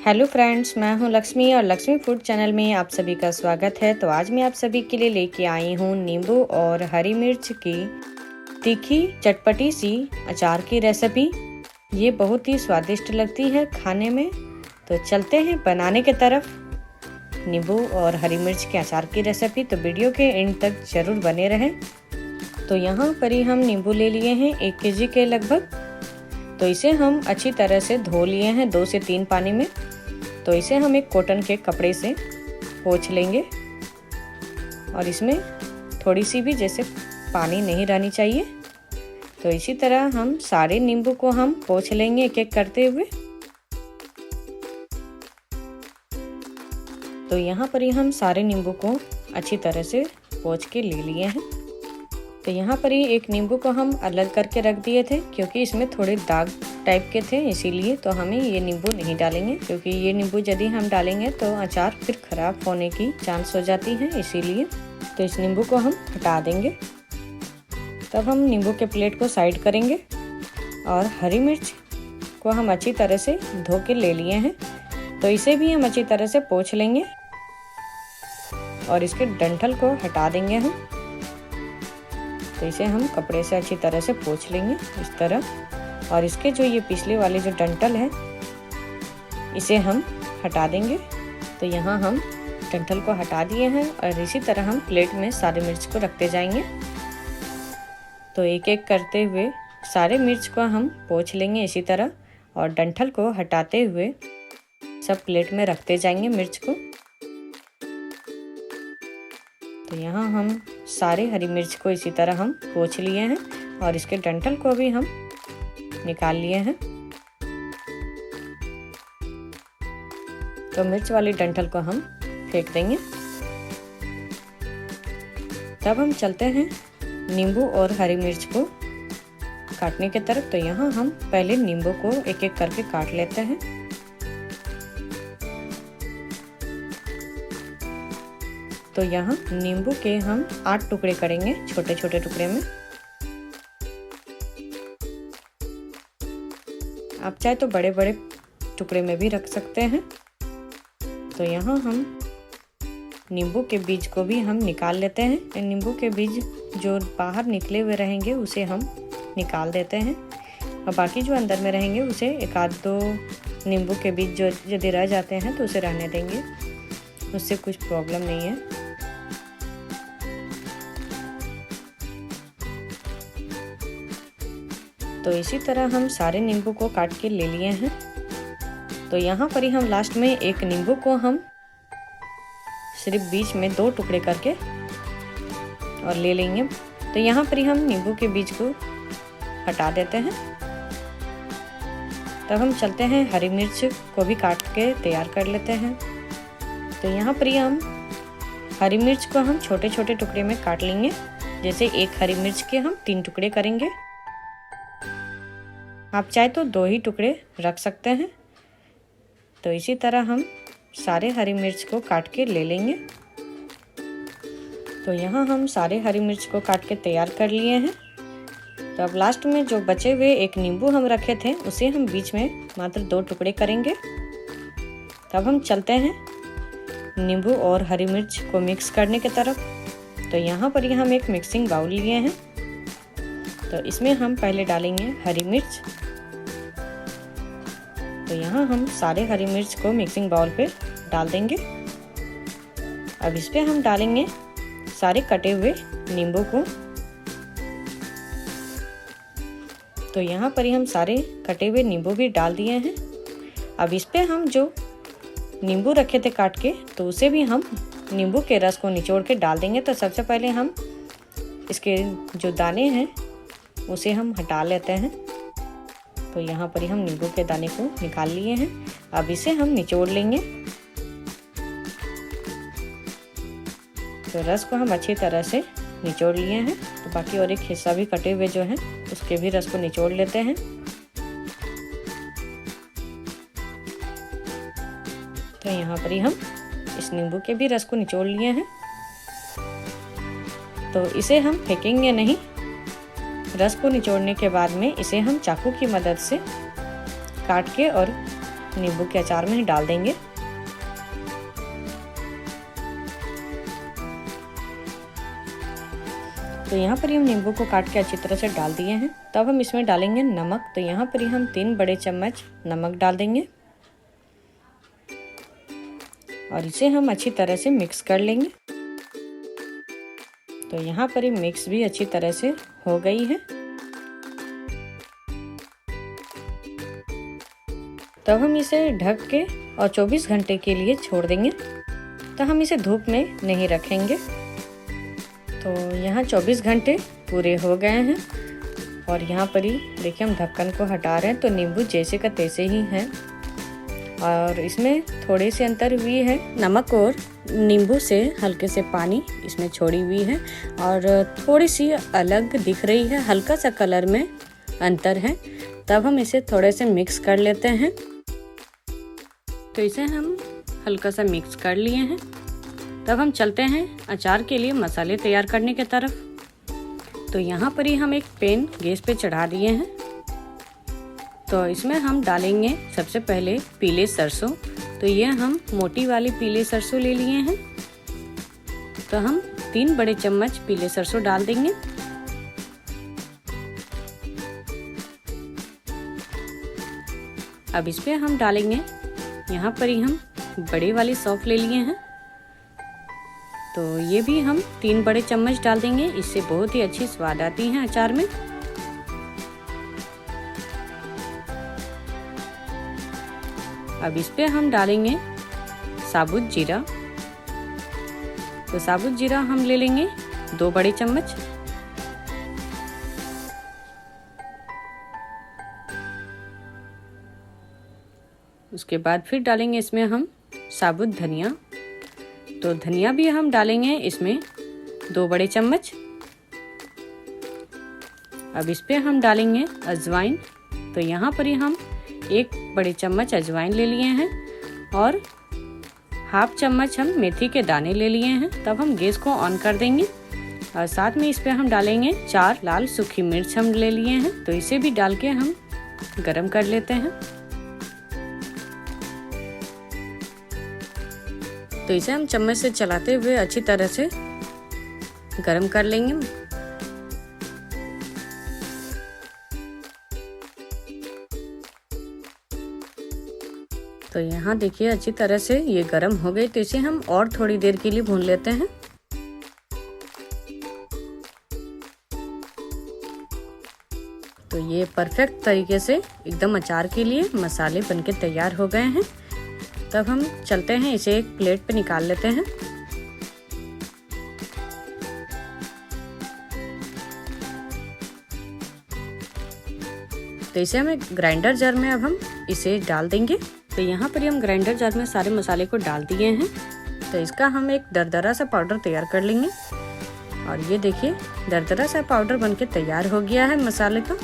Hello friends, मैं हूं लक्ष्मी और लक्ष्मी फूड चैनल में आप सभी का स्वागत है। तो आज मैं आप सभी के लिए लेके आई हूं नींबू और हरी मिर्च की तीखी चटपटी सी अचार की रेसिपी। ये बहुत ही स्वादिष्ट लगती है खाने में। तो चलते हैं बनाने की तरफ नींबू और हरी मिर्च के अचार की रेसिपी। तो वीडियो के एंड तक जरूर बने रहें। तो यहाँ पर ही हम नींबू ले लिए हैं 1 केजी के लगभग। तो इसे हम अच्छी तरह से धो लिए हैं 2 से 3 पानी में। तो इसे हम एक कॉटन के कपड़े से पोंछ लेंगे और इसमें थोड़ी सी भी जैसे पानी नहीं रहनी चाहिए। तो इसी तरह हम सारे नींबू को हम पोंछ लेंगे एक एक करते हुए। तो यहाँ पर ही हम सारे नींबू को अच्छी तरह से पोंछ के ले लिए हैं। तो यहाँ पर ही एक नींबू को हम अलग करके रख दिए थे क्योंकि इसमें थोड़े दाग टाइप के थे, इसीलिए। तो हमें ये नींबू नहीं डालेंगे क्योंकि ये नींबू यदि हम डालेंगे तो अचार फिर खराब होने की चांस हो जाती है, इसीलिए। तो इस नींबू को हम हटा देंगे। तब हम नींबू के प्लेट को साइड करेंगे और हरी मिर्च को हम अच्छी तरह से धो के ले लिए हैं। तो इसे भी हम अच्छी तरह से पोंछ लेंगे और इसके डंठल को हटा देंगे हम। तो इसे हम कपड़े से अच्छी तरह से पोंछ लेंगे इस तरह। और इसके जो ये पिछले वाले जो डंठल है इसे हम हटा देंगे। तो यहाँ हम डंठल को हटा दिए हैं और इसी तरह हम प्लेट में सारे मिर्च को रखते जाएंगे। तो एक एक करते हुए सारे मिर्च को हम पोंछ लेंगे इसी तरह और डंठल को हटाते हुए सब प्लेट में रखते जाएंगे मिर्च को। तो यहाँ हम सारे हरी मिर्च को इसी तरह हम पोंछ लिए हैं और इसके डंठल को भी हम निकाल लिए हैं। तो मिर्च वाली डंठल को हम फेंक देंगे। तब हम चलते हैं नींबू और हरी मिर्च को काटने की तरफ। तो यहाँ हम पहले नींबू को एक एक करके काट लेते हैं। तो यहाँ नींबू के हम 8 टुकड़े करेंगे, छोटे छोटे टुकड़े में। आप चाहे तो बड़े बड़े टुकड़े में भी रख सकते हैं। तो यहाँ हम नींबू के बीज को भी हम निकाल लेते हैं। नींबू के बीज जो बाहर निकले हुए रहेंगे उसे हम निकाल देते हैं और बाकी जो अंदर में रहेंगे उसे 1-2 नींबू के बीज जो यदि रह जाते हैं तो उसे रहने देंगे, उससे कुछ प्रॉब्लम नहीं है। तो इसी तरह हम सारे नींबू को काट के ले लिए हैं। तो यहाँ पर ही हम लास्ट में एक नींबू को हम सिर्फ बीच में 2 टुकड़े करके और ले लेंगे। तो यहाँ पर ही हम नींबू के बीज को हटा देते हैं। तब हम चलते हैं हरी मिर्च को भी काट के तैयार कर लेते हैं। तो यहाँ पर ही हम हरी मिर्च को हम छोटे छोटे टुकड़े में काट लेंगे। जैसे एक हरी मिर्च के हम 3 टुकड़े करेंगे। आप चाहे तो 2 ही टुकड़े रख सकते हैं। तो इसी तरह हम सारे हरी मिर्च को काट के ले लेंगे। तो यहाँ हम सारे हरी मिर्च को काट के तैयार कर लिए हैं। तो अब लास्ट में जो बचे हुए एक नींबू हम रखे थे उसे हम बीच में मात्र 2 टुकड़े करेंगे। तब हम चलते हैं नींबू और हरी मिर्च को मिक्स करने की तरफ। तो यहाँ पर ही हम एक मिक्सिंग बाउल लिए हैं। तो इसमें हम पहले डालेंगे हरी मिर्च। तो यहाँ हम सारे हरी मिर्च को मिक्सिंग बाउल पे डाल देंगे। अब इस पे हम डालेंगे सारे कटे हुए नींबू को। तो यहाँ पर ही हम सारे कटे हुए नींबू भी डाल दिए हैं। अब इस पे हम जो नींबू रखे थे काट के तो उसे भी हम नींबू के रस को निचोड़ के डाल देंगे। तो सबसे पहले हम इसके जो दाने हैं उसे हम हटा लेते हैं। तो यहाँ पर ही हम नींबू के दाने को निकाल लिए हैं। अब इसे हम निचोड़ लेंगे। तो रस को हम अच्छी तरह से निचोड़ लिए हैं। तो बाकी और एक हिस्सा भी कटे हुए जो हैं उसके भी रस को निचोड़ लेते हैं। तो यहाँ पर ही हम इस नींबू के भी रस को निचोड़ लिए हैं। तो इसे हम फेंकेंगे नहीं। रस को निचोड़ने के बाद में इसे हम चाकू की मदद से काट के और नींबू के अचार में डाल देंगे। तो यहाँ पर हम नींबू को काट के अच्छी तरह से डाल दिए हैं। तब हम इसमें डालेंगे नमक। तो यहाँ पर हम 3 बड़े चम्मच नमक डाल देंगे और इसे हम अच्छी तरह से मिक्स कर लेंगे। तो यहाँ पर मिक्स भी अच्छी तरह से हो गई है। तब हम इसे ढक के और 24 घंटे के लिए छोड़ देंगे। तो हम इसे धूप में नहीं रखेंगे। तो यहाँ 24 घंटे पूरे हो गए हैं और यहाँ पर ही देखिए हम ढक्कन को हटा रहे हैं। तो नींबू जैसे का तैसे ही है और इसमें थोड़े से अंतर हुई है। नमक और नींबू से हल्के से पानी इसमें छोड़ी हुई है और थोड़ी सी अलग दिख रही है, हल्का सा कलर में अंतर है। तब हम इसे थोड़े से मिक्स कर लेते हैं। तो इसे हम हल्का सा मिक्स कर लिए हैं। तब हम चलते हैं अचार के लिए मसाले तैयार करने की तरफ। तो यहाँ पर ही हम एक पैन गैस पे चढ़ा दिए हैं। तो इसमें हम डालेंगे सबसे पहले पीले सरसों। तो ये हम मोटी वाली पीले सरसों ले लिए हैं। तो हम 3 बड़े चम्मच पीले सरसों डाल देंगे। अब इस पे हम डालेंगे, यहाँ पर ही हम बड़े वाली सौंफ ले लिए हैं। तो ये भी हम 3 बड़े चम्मच डाल देंगे। इससे बहुत ही अच्छी स्वाद आती है अचार में। अब इस पे हम डालेंगे साबुत जीरा। तो साबुत जीरा हम ले लेंगे 2 बड़े चम्मच। उसके बाद फिर डालेंगे इसमें हम साबुत धनिया। तो धनिया भी हम डालेंगे इसमें 2 बड़े चम्मच। अब इस पे हम डालेंगे अजवाइन। तो यहाँ पर ही हम 1 बड़े चम्मच अजवाइन ले लिए हैं और ½ चम्मच हम मेथी के दाने ले लिए हैं। तब हम गैस को ऑन कर देंगे और साथ में इस पे हम डालेंगे 4 लाल सूखी मिर्च हम ले लिए हैं। तो इसे भी डाल के हम गरम कर लेते हैं। तो इसे हम चम्मच से चलाते हुए अच्छी तरह से गरम कर लेंगे। तो यहाँ देखिए अच्छी तरह से ये गरम हो गई। तो इसे हम और थोड़ी देर के लिए भून लेते हैं। तो ये परफेक्ट तरीके से एकदम अचार के लिए मसाले बनके तैयार हो गए हैं। तब हम चलते हैं, इसे एक प्लेट पे निकाल लेते हैं। तो इसे हम ग्राइंडर जार में अब हम इसे डाल देंगे। तो यहाँ पर हम ग्राइंडर जार में सारे मसाले को डाल दिए हैं। तो इसका हम एक दरदरा सा पाउडर तैयार कर लेंगे। और ये देखिए दरदरा सा पाउडर बनके तैयार हो गया है मसाले का।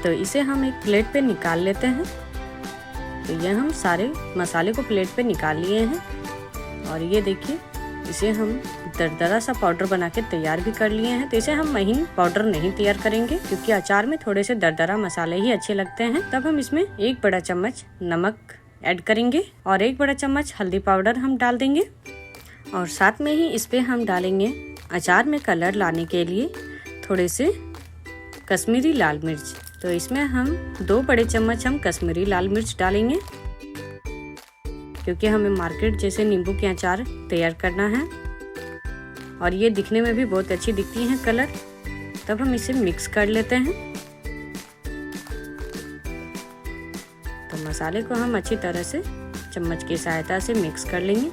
तो इसे हम एक प्लेट पे निकाल लेते हैं। तो ये हम सारे मसाले को प्लेट पे निकाल लिए हैं और ये देखिए इसे हम दरदरा सा पाउडर बना के तैयार भी कर लिए हैं। तो इसे हम महीन पाउडर नहीं तैयार करेंगे क्योंकि अचार में थोड़े से दरदरा मसाले ही अच्छे लगते हैं। तब हम इसमें 1 बड़ा चम्मच नमक ऐड करेंगे और 1 बड़ा चम्मच हल्दी पाउडर हम डाल देंगे और साथ में ही इस पे हम डालेंगे अचार में कलर लाने के लिए थोड़े से कश्मीरी लाल मिर्च। तो इसमें हम 2 बड़े चम्मच हम कश्मीरी लाल मिर्च डालेंगे क्योंकि हमें मार्केट जैसे नींबू के अचार तैयार करना है और ये दिखने में भी बहुत अच्छी दिखती है कलर। तब हम इसे मिक्स कर लेते हैं। तो मसाले को हम अच्छी तरह से चम्मच की सहायता से मिक्स कर लेंगे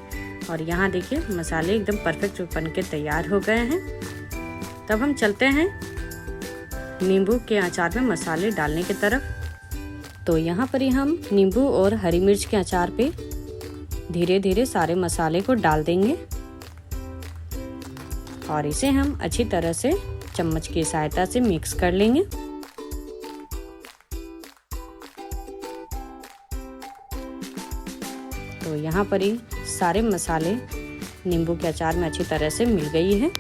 और यहाँ देखिए मसाले एकदम परफेक्ट बन के तैयार हो गए हैं। तब हम चलते हैं नींबू के अचार में मसाले डालने की तरफ। तो यहाँ पर ही हम नींबू और हरी मिर्च के अचार पे धीरे धीरे सारे मसाले को डाल देंगे और इसे हम अच्छी तरह से चम्मच की सहायता से मिक्स कर लेंगे। तो यहाँ पर ही सारे मसाले नींबू के अचार में अच्छी तरह से मिल गई है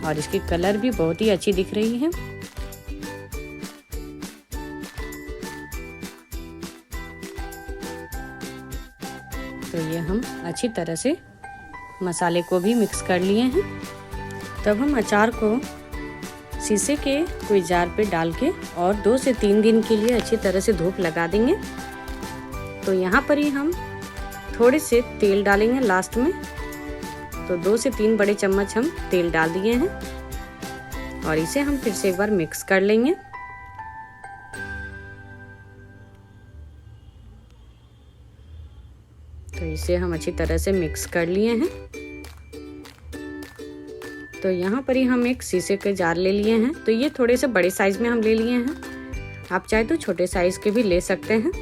और इसकी कलर भी बहुत ही अच्छी दिख रही है। तो ये हम अच्छी तरह से मसाले को भी मिक्स कर लिए हैं। तब हम अचार को शीशे के कोई जार पे डाल के और 2 से 3 दिन के लिए अच्छी तरह से धूप लगा देंगे। तो यहाँ पर ही हम थोड़े से तेल डालेंगे लास्ट में। तो 2 से 3 बड़े चम्मच हम तेल डाल दिए हैं और इसे हम फिर से एक बार मिक्स कर लेंगे। तो इसे हम अच्छी तरह से मिक्स कर लिए हैं। तो यहाँ पर ही हम एक शीशे के जार ले लिए हैं। तो ये थोड़े से बड़े साइज में हम ले लिए हैं, आप चाहे तो छोटे साइज के भी ले सकते हैं।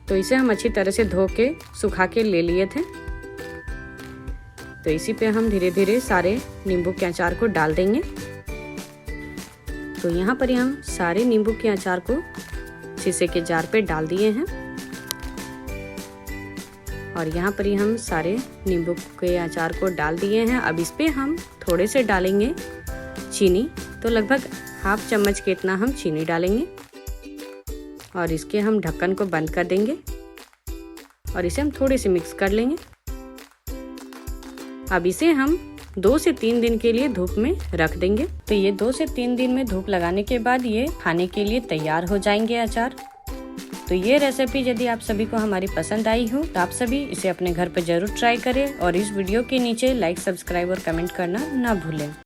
तो इसे हम अच्छी तरह से धो के सुखा के ले लिए थे। तो इसी पे हम धीरे धीरे सारे नींबू के अचार को डाल देंगे। तो यहाँ पर ही हम सारे नींबू के अचार को शीशे के जार पे डाल दिए हैं और यहाँ पर ही हम सारे नींबू के अचार को डाल दिए हैं। अब इस पे हम थोड़े से डालेंगे चीनी। तो लगभग ½ चम्मच के इतना हम चीनी डालेंगे और इसके हम ढक्कन को बंद कर देंगे और इसे हम थोड़े से मिक्स कर लेंगे। अब इसे हम 2 से 3 दिन के लिए धूप में रख देंगे। तो ये 2 से 3 दिन में धूप लगाने के बाद ये खाने के लिए तैयार हो जाएंगे अचार। तो ये रेसिपी यदि आप सभी को हमारी पसंद आई हो तो आप सभी इसे अपने घर पर जरूर ट्राई करें और इस वीडियो के नीचे लाइक, सब्सक्राइब और कमेंट करना ना भूलें।